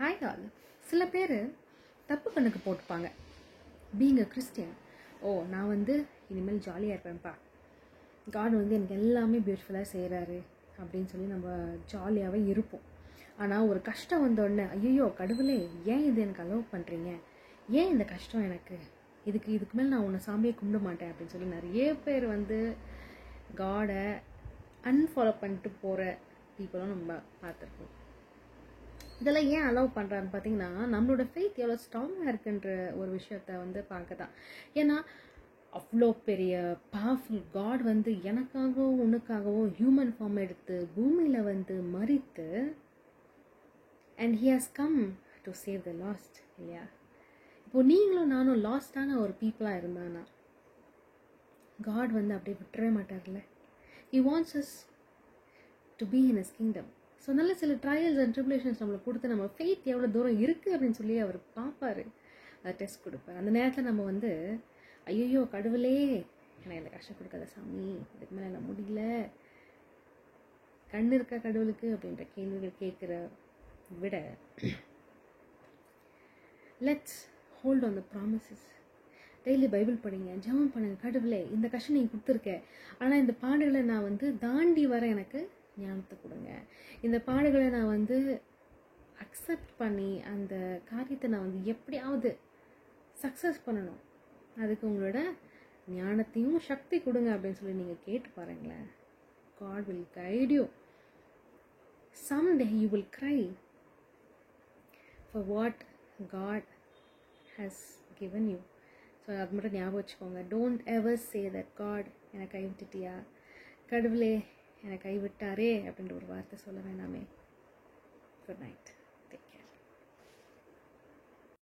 Hi all. சில பேர் தப்பு கணக்கு போட்டுப்பாங்க. பீயிங் அ கிறிஸ்டியன், நான் இனிமேல் ஜாலியாக இருப்பேன்ப்பா, காட் எனக்கு எல்லாமே பியூட்டிஃபுல்லாக செய்கிறாரு அப்படின்னு சொல்லி நம்ம ஜாலியாகவே இருப்போம். ஆனால் ஒரு கஷ்டம் வந்தோடனே, ஐயோ கடவுளே, ஏன் இது எனக்கு அலோவ் பண்ணுறீங்க, ஏன் இந்த கஷ்டம் எனக்கு, இதுக்கு மேலே நான் உன்னை சாமியை கும்பிட மாட்டேன் அப்படின்னு சொல்லி நிறைய பேர் காடை அன்ஃபாலோ பண்ணிட்டு போகிற பீப்புளும் நம்ம பார்த்துருக்கோம். இதெல்லாம் ஏன் அலோவ் பண்ணுறான்னு பார்த்தீங்கன்னா, நம்மளோட ஃபெய்த் எவ்வளோ ஸ்ட்ராங்காக இருக்குன்ற ஒரு விஷயத்த பார்க்க தான். ஏன்னா அவ்வளோ பெரிய பவர்ஃபுல் காட் எனக்காகவோ உனக்காகவோ ஹியூமன் ஃபார்ம் எடுத்து பூமியில் மறித்து, and he has come to save the last. இல்லையா? இப்போ நீங்களும் நானும் லாஸ்டான ஒரு பீப்புளாக இருந்தானா காட் அப்படியே விட்டுறவே மாட்டார்ல. He wants us to be in his kingdom. So நல்ல சில ட்ரையல்ஸ் அண்ட் ட்ரிபுலேஷன்ஸ் நம்மளுக்கு கொடுத்து நம்ம ஃபெய்த் எவ்வளோ தூரம் இருக்குது அப்படின்னு சொல்லி அவர் பார்ப்பார், அதை டெஸ்ட் கொடுப்பார். அந்த நேரத்தில் நம்ம ஐயோ கடவுளே, எனக்கு இந்த கஷ்டம் கொடுக்காத சாமி, இதுக்கு மேலே நான் முடியல, கண் இருக்கா கடவுளுக்கு அப்படின்ற கேள்விகள் கேட்குற விட, let's hold on the promises. Daily Bible படிங்க, ஜெபம் பண்ணுங்க, கடவுளே இந்த கஷ்டம் நீங்கள் கொடுத்துருக்க, ஆனால் இந்த பாடுகளை நான் தாண்டி வர எனக்கு ஞானத்தை கொடுங்க, இந்த பாடுகளை நான் அக்செப்ட் பண்ணி அந்த காரியத்தை நான் எப்படியாவது சக்ஸஸ் பண்ணணும், அதுக்கு உங்களோட ஞானத்தையும் சக்தி கொடுங்க அப்படின்னு சொல்லி நீங்கள் கேட்டு பாருங்களேன். God will guide you. Someday you will cry for what God has given you. So அது மட்டும் ஞாபகம் வச்சுக்கோங்க. Don't ever say that God என்னை கைவிட்டுட்டியா, கடவுளே என்னை கைவிட்டாரே அப்படின்ற ஒரு வார்த்தை சொல்ல வேணாமே. Good night.